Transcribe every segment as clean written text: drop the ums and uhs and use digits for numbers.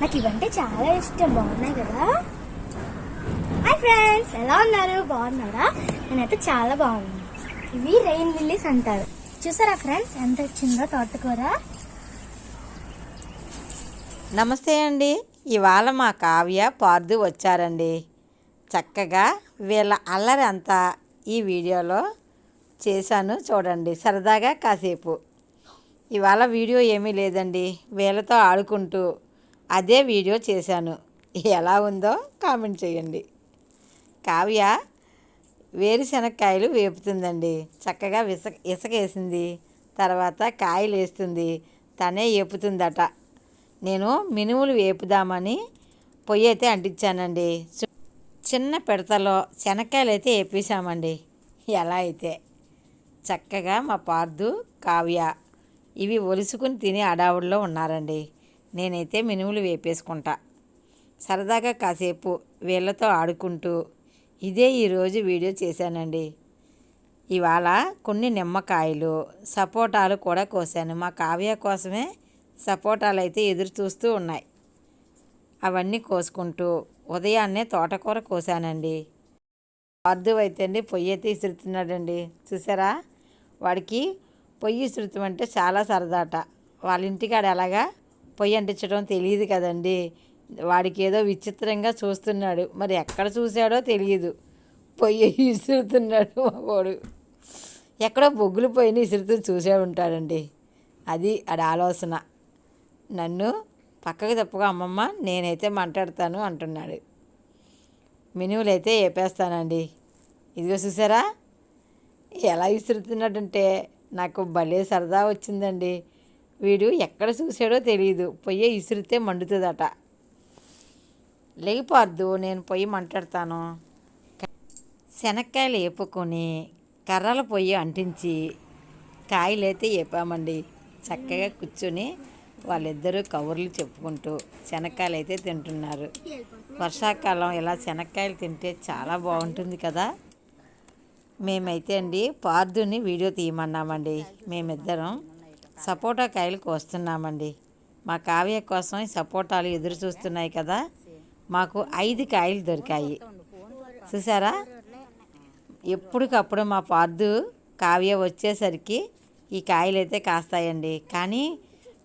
నాకు ఇవంటే చాలా ఇష్టం. బాగున్నాయి కదా. హాయ్ ఫ్రెండ్స్, ఎలా ఉన్నారు? బాగున్నారా? నేనైతే చాలా బాగున్నాను. ఇవి రెయిన్ లిల్లీస్ అంటారు. చూసారా ఫ్రెండ్స్ ఎంత వచ్చిందో తోటకూర. నమస్తే అండి. ఇవాళ మా కావ్య పార్దు వచ్చారండి. చక్కగా వీళ్ళ అల్లరి అంతా ఈ వీడియోలో చేశాను చూడండి. సరదాగా కాసేపు. ఇవాళ వీడియో ఏమీ లేదండి, వీళ్ళతో ఆడుకుంటూ అదే వీడియో చేశాను. ఎలా ఉందో కామెంట్ చేయండి. కావ్య వేరుశనగకాయలు వేపుతుందండి. చక్కగా ఇసుక వేసింది, తర్వాత కాయలు వేస్తుంది, తనే వేపుతుందట. నేను మినుములు వేపుదామని పొయ్యి అయితే అంటించానండి. చిన్న పిడతలో శనక్కాయలు అయితే వేపేసామండి. ఎలా అయితే చక్కగా మా పార్దు కావ్య ఇవి ఒలుసుకుని తిని అడావుడిలో ఉన్నారండి. నేనైతే మినుములు వేపేసుకుంటా. సరదాగా కాసేపు వీళ్ళతో ఆడుకుంటూ ఇదే ఈరోజు వీడియో చేశానండి. ఇవాళ కొన్ని నిమ్మకాయలు, సపోటాలు కూడా కోసాను. మా కావ్య కోసమే సపోటాలు అయితే ఎదురు చూస్తూ ఉన్నాయి. అవన్నీ కోసుకుంటూ ఉదయాన్నే తోటకూర కోసానండి. పార్దు అయితే అండి పొయ్యి అయితే ఇసురుతున్నాడండి. చూసారా, వాడికి పొయ్యి ఇసురుతాం అంటే చాలా సరదాట. వాళ్ళ ఇంటికాడ ఎలాగా పొయ్యి అంటించడం తెలియదు కదండి. వాడికి ఏదో విచిత్రంగా చూస్తున్నాడు, మరి ఎక్కడ చూశాడో తెలియదు. పొయ్యి ఇసురుతున్నాడు మా వాడు. ఎక్కడో బొగ్గులు పొయ్యిని ఇసురుతూ చూసే ఉంటాడండి. అది ఆడ ఆలోచన. నన్ను పక్కకు తప్పుగా అమ్మమ్మ నేనైతే మాట్లాడతాను అంటున్నాడు. మినువులు అయితే వేపేస్తానండి. ఇదిగో చూసారా ఎలా ఇసురుతున్నాడంటే నాకు భలే సరదా వచ్చిందండి. వీడు ఎక్కడ చూసాడో తెలియదు. పొయ్యి ఇసురితే మండుతుందట. లేకపోద్దు, నేను పొయ్యి మంటాడతాను. శనక్కాయలు వేపుకొని కర్రల పొయ్యి అంటించి కాయలు అయితే వేపామండి. చక్కగా కూర్చొని వాళ్ళిద్దరూ కబుర్లు చెప్పుకుంటూ శనక్కాయలు అయితే తింటున్నారు. వర్షాకాలం ఇలా శనక్కాయలు తింటే చాలా బాగుంటుంది కదా. మేమైతే అండి పార్దుని వీడియో తీయమన్నామండి. మేమిద్దరం సపోటా కాయలు కోస్తున్నామండి. మా కావ్య కోసం సపోటాలు ఎదురు చూస్తున్నాయి కదా. మాకు 5 కాయలు దొరికాయి. చూసారా, ఎప్పటికప్పుడు మా పార్దు కావ్య వచ్చేసరికి ఈ కాయలు అయితే కాస్తాయండి. కానీ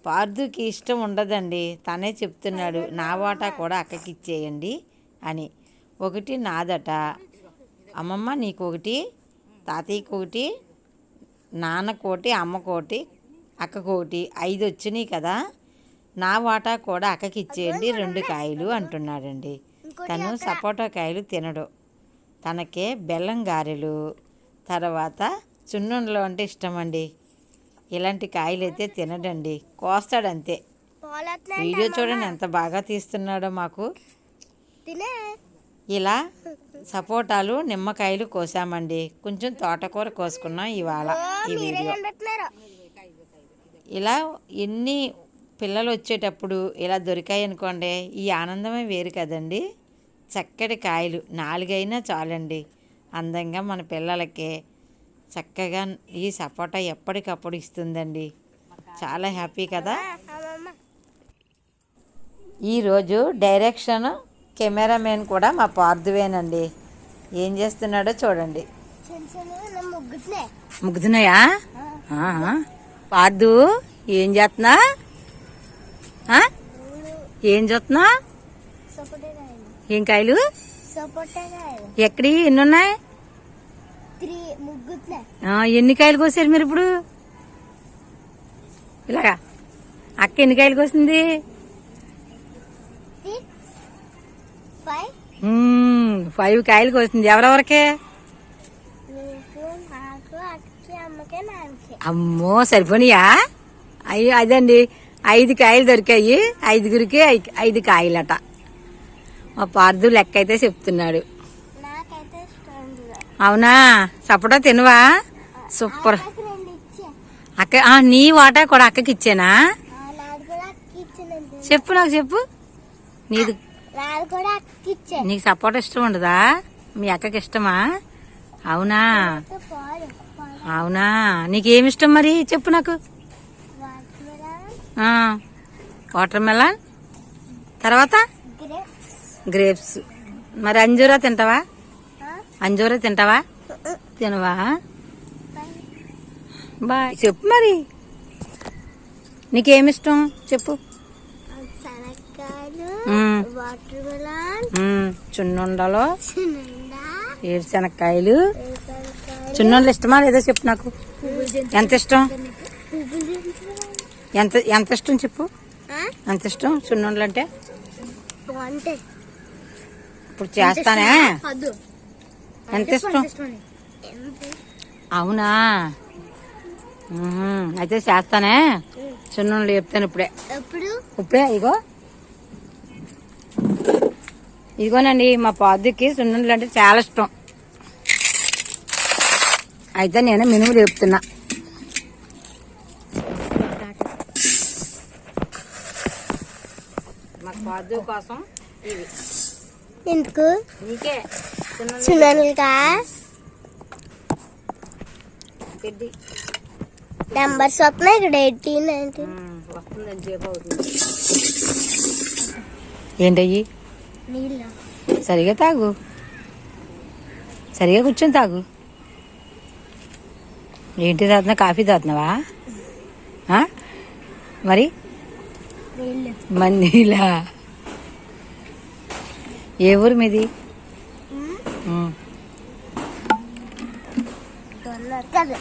పార్దుకి ఇష్టం ఉండదండి. తనే చెప్తున్నాడు నా వాటా కూడా అక్కకి ఇచ్చేయండి అని. ఒకటి నాదట. అమ్మమ్మ నీకు ఒకటి, తాతయ్యకి ఒకటి, నాన్నకోటి, అమ్మకోటి, అక్కకోటి, 5 వచ్చినాయి కదా. నా వాటా కూడా అక్కకి ఇచ్చేయండి 2 కాయలు అంటున్నాడండి. తను సపోటా కాయలు తినడు. తనకే బెల్లం గారెలు, తర్వాత చున్నుండలు అంటే ఇష్టం అండి. ఇలాంటి కాయలు అయితే తినడండి, కోస్తాడంతే. వీడియో చూడండి ఎంత బాగా తీస్తున్నాడో మాకు. ఇలా సపోటాలు, నిమ్మకాయలు కోసామండి. కొంచెం తోటకూర కోసుకున్నాం ఇవాళ ఈ వీడియో. ఇలా ఎన్ని పిల్లలు వచ్చేటప్పుడు ఇలా దొరికాయి అనుకోండి, ఈ ఆనందమే వేరు కదండి. చక్కటి కాయలు 4 అయినా చాలండి. అందంగా మన పిల్లలకి చక్కగా ఈ సపోటా ఎప్పటికప్పుడు ఇస్తుందండి. చాలా హ్యాపీ కదా. ఈరోజు డైరెక్షన్ కెమెరామెన్ కూడా మా పార్దువేనండి. ఏం చేస్తున్నాడో చూడండి. ముగ్గుతున్నాయా పార్దు? ఏం చేస్తున్నా? ఏం చూస్తున్నా? ఏం కాయలు? ఎక్కడి ఎన్ని ఉన్నాయి? ఎన్ని కాయలు కోసారు మీరు ఇప్పుడు? ఇలాగా అక్క ఎన్ని కాయలు కోసింది? 5 కాయలు కోసింది. ఎవరెవరికే? అమ్మో సరిపోనియా? అదండి 5 కాయలు దొరికాయి. 5గురికి 5 కాయలట. మా పార్దు లెక్క అయితే చెప్తున్నాడు. అవునా? సపోటా తినవా? సూపర్. అక్క నీ వాటా కూడా అక్కకి ఇచ్చానా? చెప్పు, నాకు చెప్పు. నీకు సపోటా ఇష్టం ఉండదా? మీ అక్కకి ఇష్టమా? అవునా? అవునా, నీకేమి ఇష్టం మరి చెప్పు నాకు. వాటర్ మెలన్, తర్వాత గ్రేప్స్ గ్రేప్స్. మరి అంజూరా తింటావా? అంజూరా తింటావా? తినవా? బాయ్. చెప్పు మరి నీకేమిష్టం చెప్పు. శనక్కాయలు మ్మ్. వాటర్ మెలన్ చున్నుండలో చిన్న ఏడుశనక్కాయలు. చున్నుండలు ఇష్టమా లేదో చెప్పు నాకు. ఎంత ఇష్టం? ఎంత ఇష్టం చెప్పు. ఎంత ఇష్టం చున్నుండలు అంటే? బాగుంటాయి. ఇప్పుడు చేస్తానే. ఎంత ఇష్టం? అవునా? అయితే చేస్తానే. చున్నుండలు చెప్తాను ఇప్పుడే. ఇప్పుడే ఇదిగోనండి మా పాదుకి సున్నుండలు అంటే చాలా ఇష్టం. అయితే నేను మినుములు చెప్తున్నా. మా పాదు కోసం ఇవి. ఎందుకు నీకే సున్నుండలుగా పెద్ది నెంబర్స్ వస్తున్నాయి ఇక్కడ 18 19 వస్తుందని చెప్పు అవుతుంది. ఏంటయ్యి? నీళ్ళు సరిగా తాగు. సరిగా కూర్చొని తాగు. ఏంటి తాగుతున్నా? కాఫీ తాగుతున్నావా? మరి నీళ్ళు మందిలా. ఏ ఊరు మీది? కదా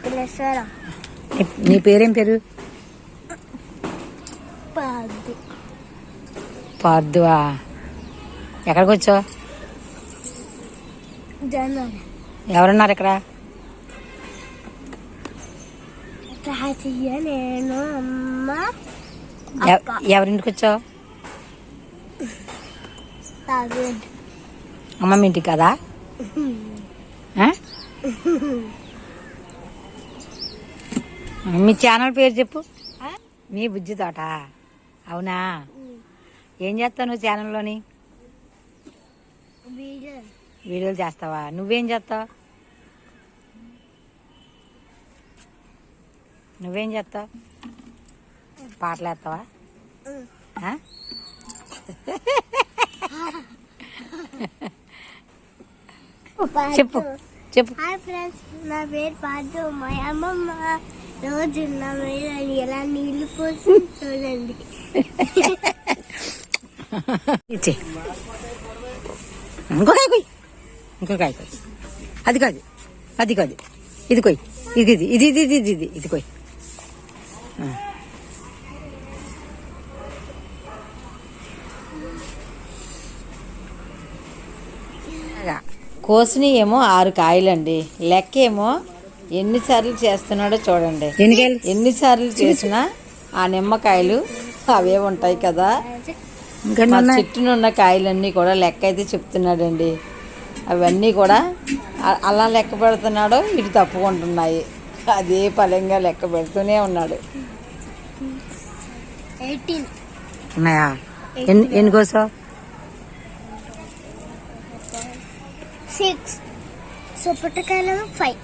పిల్లేశ్వరం నీ పేరేం పేరు? పాదు పార్దువా. ఎక్కడికి వచ్చావు? జనవరి ఎవరున్నారు ఇక్కడ? తాతయ్య నేను అమ్మ ఎవరింటికి వచ్చావు? తాతయ్య అమ్మమ్మ ఇంటికి కదా? మీ ఛానల్ పేరు చెప్పు. మీ బుజ్జి తోట. అవునా? ఏం చేస్తావు నువ్వు ఛానల్లోని? వీడియోలు చేస్తావా? నువ్వేం చేస్తావు? నువ్వేం చేస్తావు? పాటలు వేస్తావా? చెప్పు చెప్పు. హాయ్ ఫ్రెండ్స్, నా పేరు పాదు. మా అమ్మమ్మ రోజు నా మీద ఎలా నీళ్లు పోసి చూడండి. ఇచ్చే ఇంకో కాయ కొయ్. అది కాదు, అది కాదు, ఇది కొయ్. ఇది ఇది ఇది ఇది ఇది ఇది ఇది కొయ్. కోసిని ఏమో 6 కాయలండి. లెక్క ఏమో ఎన్నిసార్లు చేస్తున్నాడో చూడండి. ఎన్నిసార్లు చేసినా ఆ నిమ్మకాయలు అవే ఉంటాయి కదా. మా చెట్టునున్న కాయలన్నీ కూడా లెక్క అయితే చెప్తున్నాడండి. అవన్నీ కూడా అలా లెక్క పెడుతున్నాడో ఇటు తప్పుకుంటున్నాయి. అదే పలంగా లెక్క పెడుతూనే ఉన్నాడు. 18 ఉన్నాయా? ఎన్ని కోసావు? 6. సో పుట్టకాయలు 5.